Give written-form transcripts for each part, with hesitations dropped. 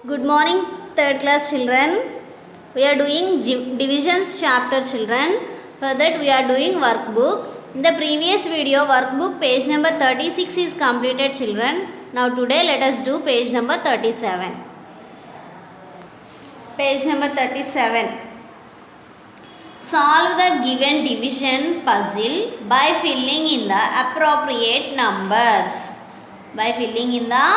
Good morning, third class children. We are doing divisions chapter, children. For that we are doing workbook. In the previous video, workbook page number 36 is completed, children. Now today let us do page number 37. Page number 37. Solve the given division puzzle by filling in the appropriate numbers. By filling in the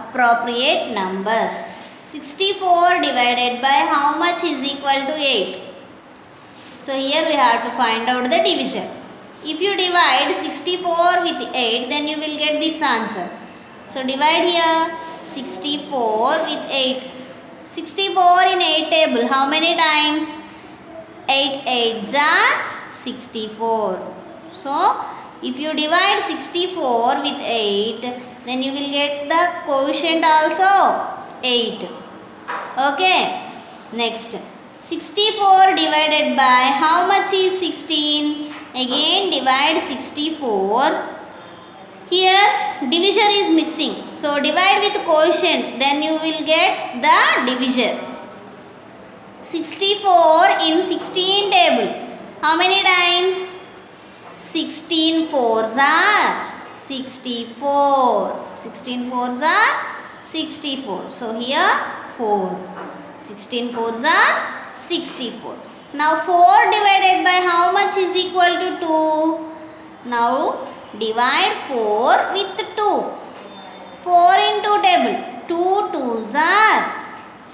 appropriate numbers. 64 divided by how much is equal to 8? So here we have to find out the division. If you divide 64 with 8, then you will get this answer. So divide here 64 with 8. 64 in 8 table, how many times? 8 8s are 64. So if you divide 64 with 8, then you will get the quotient also 8. Okay. Next. 64 divided by how much is 16? Again divide 64. Here divisor is missing. So divide with quotient. Then you will get the divisor. 64 in 16 table. How many times? 16 fours are 64. 16 fours are 64. So here 4. 16 fours are 64. Now 4 divided by how much is equal to 2? Now divide 4 with 2. 4 in 2 table. 2 twos are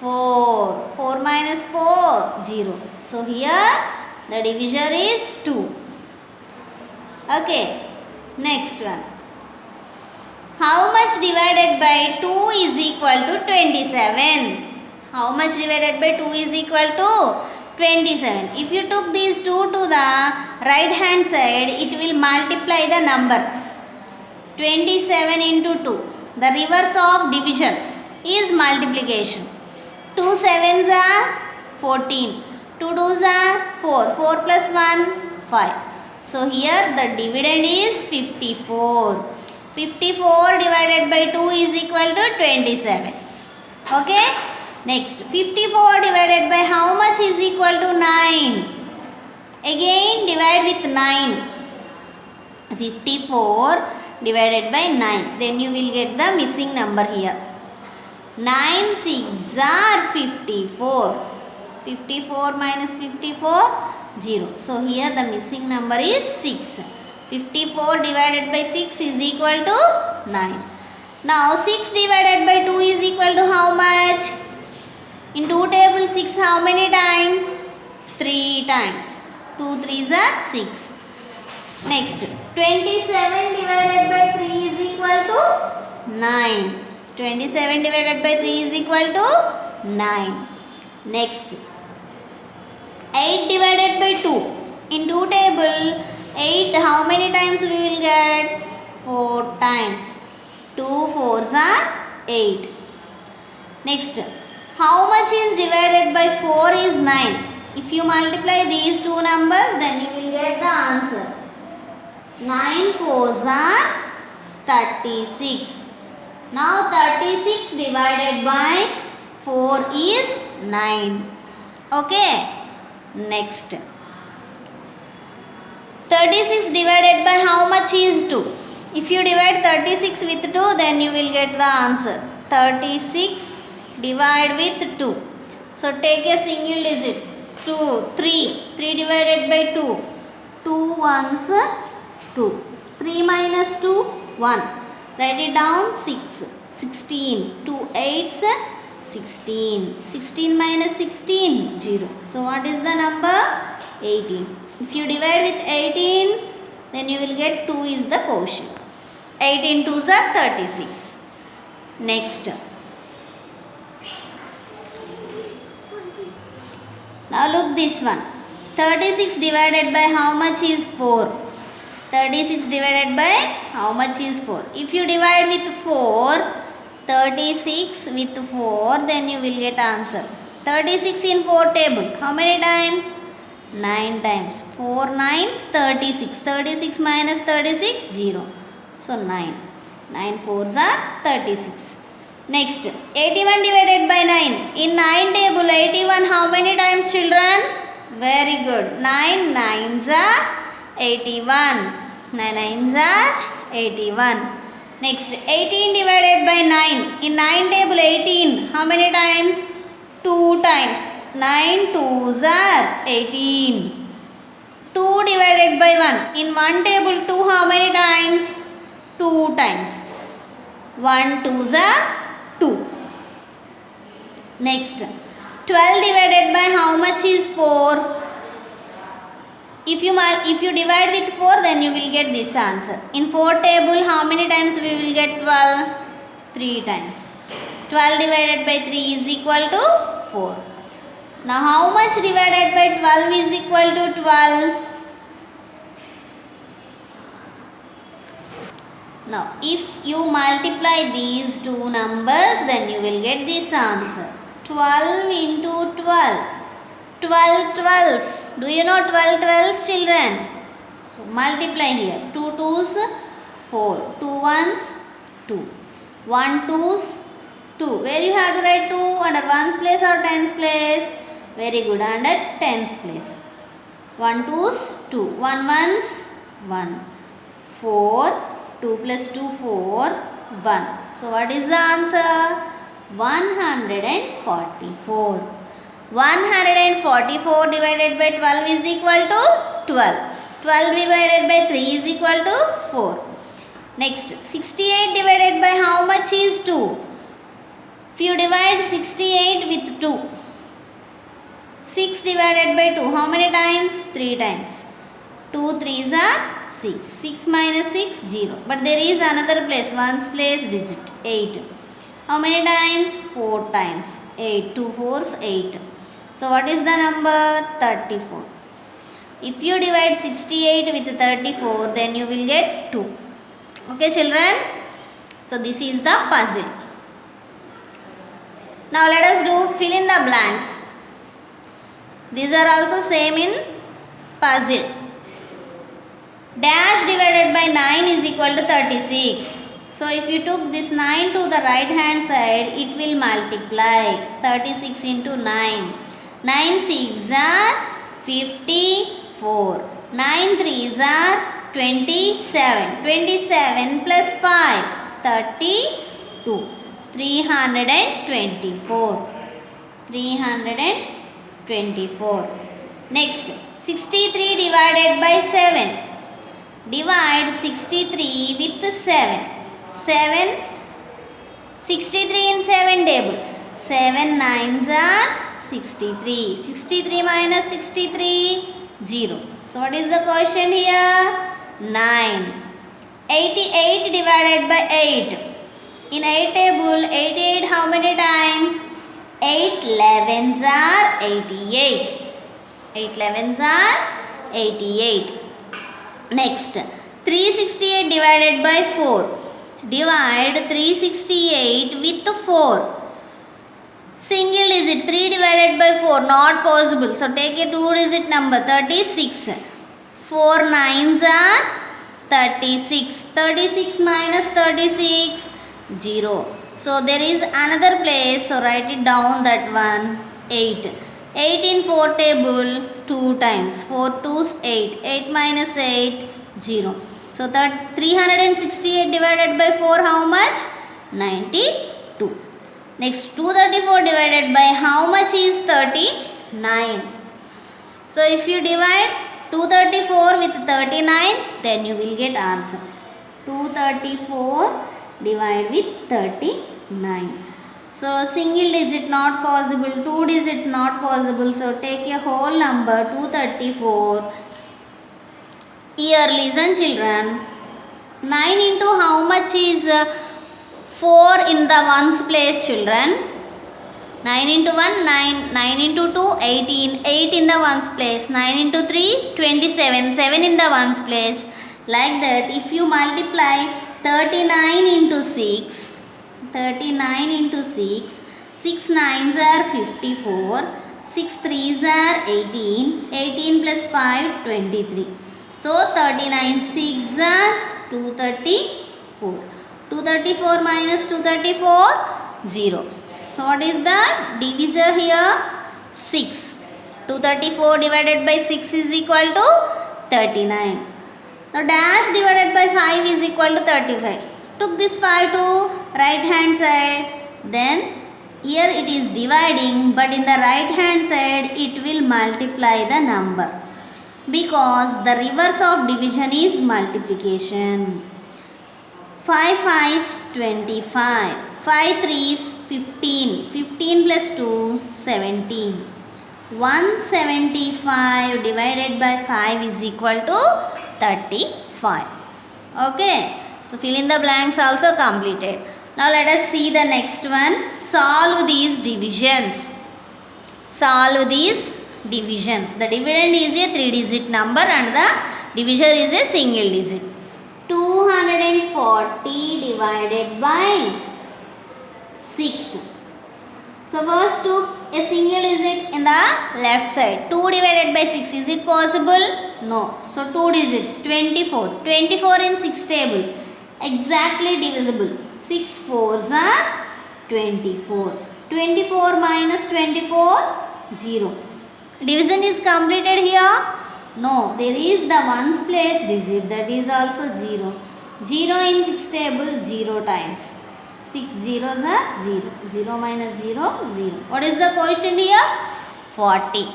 4. 4 minus 4, 0. So here the divisor is 2. Okay. Next one. How much divided by 2 is equal to 27? How much divided by 2 is equal to 27? If you took these 2 to the right hand side, it will multiply the number. 27 into 2. The reverse of division is multiplication. 2 sevens are 14. 2 twos are 4. 4 plus 1, 5. So here the dividend is 54. 54 divided by 2 is equal to 27. Okay. Next, 54 divided by how much is equal to 9? Again divide with 9. 54 divided by 9. Then you will get the missing number here. 9 6 are 54. 54 minus 54, 0. So here the missing number is 6. 54 divided by 6 is equal to 9. Now 6 divided by 2 is equal to how much? In 2 table 6 how many times? 3 times. 2 3s are 6. Next, 27 divided by 3 is equal to 9. 27 divided by 3 is equal to 9. Next, 8 divided by 2. In 2 table, 8 how many times we will get? 4 times. 2 4s are 8. Next, how much is divided by 4 is 9. If you multiply these two numbers, then you will get the answer. 9 4s are 36. Now 36 divided by 4 is 9. Okay. Next. 36 divided by how much is 2? If you divide 36 with 2, then you will get the answer. 36 divide with 2. So take a single digit. 2, 3. 3 divided by 2. 2 ones, 2. 3 minus 2, 1. Write it down, 6. 16. 2 8s, 16. 16 minus 16, 0. So what is the number? 18. If you divide with 18, then you will get 2 is the quotient. 18 2s are 36. Next. Now look this one. 36 divided by how much is 4? 36 divided by how much is 4? If you divide with 4, 36 with 4, then you will get answer. 36 in 4 table. How many times? 9 times. 4 9s, 36. 36 minus 36, 0. So 9. 9 4s are 36. Next, 81 divided by 9. In 9 table, 81 how many times, children? Very good. 9 nines are 81. 9 nines are 81. Next, 18 divided by 9. In 9 table, 18 how many times? 2 times. 9 twos are 18. 2 divided by 1. In 1 table, 2 how many times? 2 times. 1 twos are 2. Next, 12 divided by how much is 4? If you divide with 4, then you will get this answer. In 4 table, how many times we will get 12? 3 times. 12 divided by 3 is equal to 4. Now, how much divided by 12 is equal to 12? Now, if you multiply these two numbers, then you will get this answer. 12 into 12. 12 twelves. Do you know 12 twelves, children? So, multiply here. 2 twos, 4. 2 ones, 2. 1 twos, 2. Where you have to write 2? Under 1's place or 10's place? Very good. Under 10's place. 1 twos, 2. 1 ones, 1. 4. 2 plus 2, 4, 1. So, what is the answer? 144. 144 divided by 12 is equal to 12. 12 divided by 3 is equal to 4. Next, 68 divided by how much is 2? If you divide 68 with 2. 6 divided by 2, how many times? 3 times. 2 threes are 6. 6 minus 6, 0. But there is another place, 1's place digit, 8. How many times? 4 times. 8. 2 4's 8. So, what is the number? 34. If you divide 68 with 34, then you will get 2. Okay, children? So, this is the puzzle. Now, let us do fill in the blanks. These are also same in puzzle. Dash divided by 9 is equal to 36. So, if you took this 9 to the right hand side, it will multiply 36 into 9. 9 6s are 54. 9 3s are 27. 27 plus 5, 32. 324. 324. Next, 63 divided by 7. Divide 63 with 7. 63 in 7 table. 7 nines are 63. 63 minus 63, 0. So, what is the question here? 9. 88 divided by 8. In 8 table, 88 how many times? 8 11s are 88. 8 11s are 88. Next, 368 divided by 4. Divide 368 with 4. Single digit, 3 divided by 4, not possible. So, take a 2-digit number, 36. 4 9s are 36. 36 minus 36, 0. So, there is another place, so write it down that one, 8. 8 in 4 table, 2 times. 4 2's 8. 8 minus 8, 0. So, 368 divided by 4, how much? 92. Next, 234 divided by how much is 39? So, if you divide 234 with 39, then you will get answer. 234 divide with 39. So, single digit not possible, 2 digit not possible. So, take a whole number 234. Here, listen children. 9 into how much is 4 in the ones place, children? 9 into 1, 9. 9 into 2, 18. 8 in the ones place. 9 into 3, 27. 7 in the ones place. Like that, if you multiply 39 into 6. 39 into 6. 6 9s are 54. 6 3s are 18. 18 plus 5, 23. So, 39 6s are 234. 234 minus 234, 0. So what is the divisor here? 6. 234 divided by 6 is equal to 39. Now dash divided by 5 is equal to 35. Took this 5 to right hand side. Then here it is dividing, but in the right hand side it will multiply the number, because the reverse of division is multiplication. 5 5s 25. 5 3s 15. 15 plus 2 17. 175 divided by 5 is equal to 35. Okay. So fill in the blanks also completed. Now let us see the next one. Solve these divisions. Solve these divisions. The dividend is a 3-digit number and the divisor is a single digit. 240 divided by 6. So first took a single digit in the left side. 2 divided by 6. Is it possible? No. So 2 digits. 24. 24 in 6 table. Exactly divisible. 6 4s are 24. 24 minus 24. 0. Division is completed here? No. There is the ones place digit. That is also 0. 0 in 6 table. 0 times. 6 zeros are 0. 0 minus 0, 0. What is the quotient here? 40.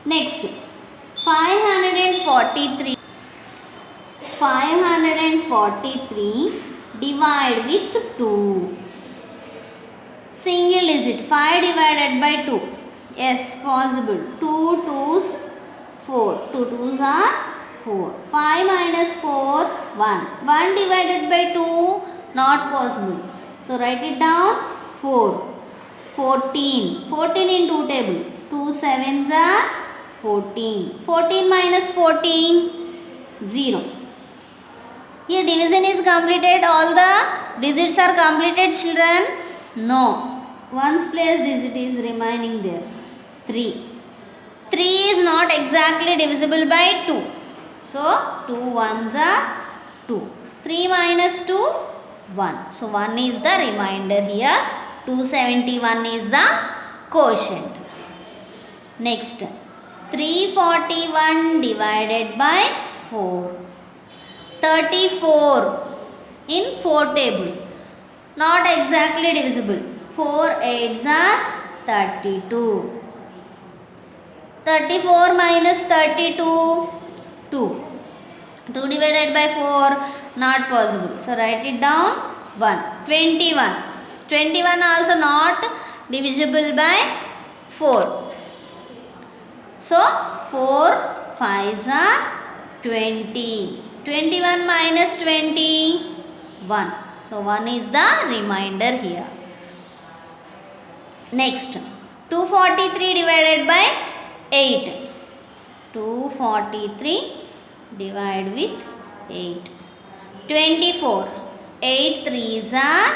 Next, 543. 543 divide with 2. Single digit. 5 divided by 2. Yes, possible. 2 2s 4. 2 2s are 4. 5 minus 4, 1. 1 divided by 2. Not possible. So write it down. 4. 14. 14 in 2 table. 2 7s are 14. 14 minus 14. 0. Here division is completed. All the digits are completed, children. No. Ones place digit is remaining there. 3. 3 is not exactly divisible by 2. So 2 ones are 2. 3 minus 2. 1. So 1 is the remainder here. 271 is the quotient. Next, 341 divided by 4. 34 in 4 table. Not exactly divisible. 4 8s are 32. 34 minus 32. 2. 2 divided by 4. Not possible. So write it down. 1. 21. 21 also not divisible by 4. So 4 5s are 20. 21 minus 20. 1. So 1 is the remainder here. Next, 243 divided by 8. 243 divide with 8. 24. 8 3s are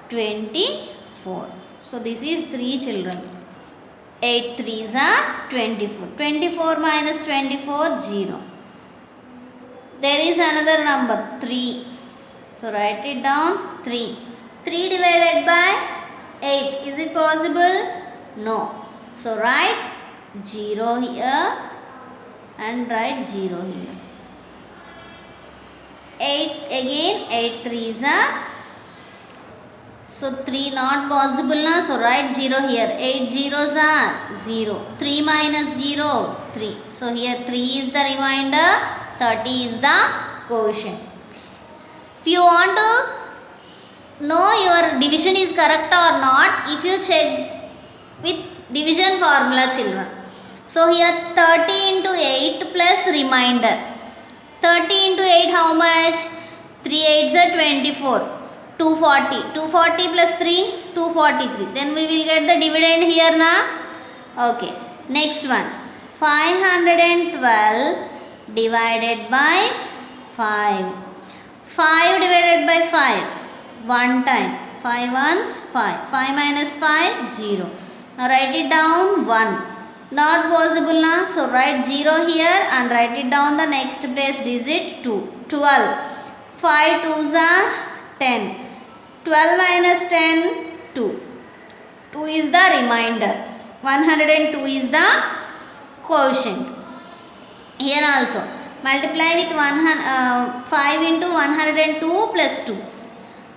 24. So this is 3 children. 8 3s are 24. 24 minus 24, 0. There is another number 3. So write it down. 3. 3 divided by 8. Is it possible? No. So write 0 here and write 0 here. 8 again. 8 3s are. So 3 not possible now. So write 0 here. 8 zeros are 0. 3 minus 0, 3. So here 3 is the remainder. 30 is the quotient. If you want to know your division is correct or not, if you check with division formula, children. So here 30 into 8 plus remainder. 30 into 8 how much? 3 8s are 24. 240. 240 plus 3, 243. Then we will get the dividend here now. Okay. Next one. 512 divided by 5. 5 divided by 5. 1 time. 5 ones, 5. 5 minus 5, 0. Now write it down. 1. Not possible now. So write 0 here and write it down the next place digit 2. 12. 5 2s are 10. 12 minus 10, 2. 2 is the remainder. 102 is the quotient. Here also multiply with 5 into 102 plus 2.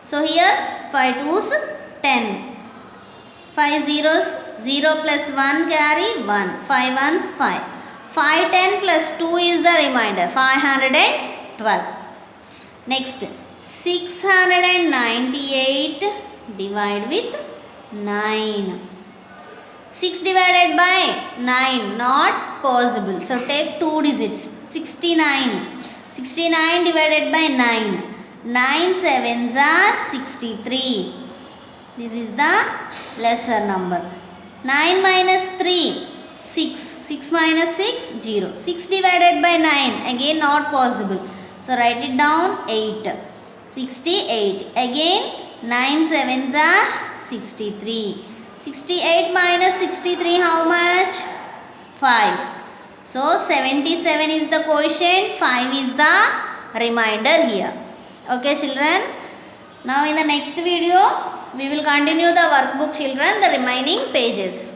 So here 5 2's 10. 5 zeros, 0 plus 1 carry 1. 5 1's 5. 5 10 plus 2 is the remainder. 512. Next 698 divide with 9. 6 divided by 9 not possible. So take 2 digits. 69. 69 divided by 9. 9 sevens are 63. This is the lesser number. 9 minus 3, 6. 6 minus 6, 0. 6 divided by 9, again not possible. So write it down, 8. 68. Again 9 sevens are 63. 68 minus 63 how much? 5. So 77 is the quotient, 5 is the remainder here. Okay children. Now in the next video we will continue the workbook children, the remaining pages.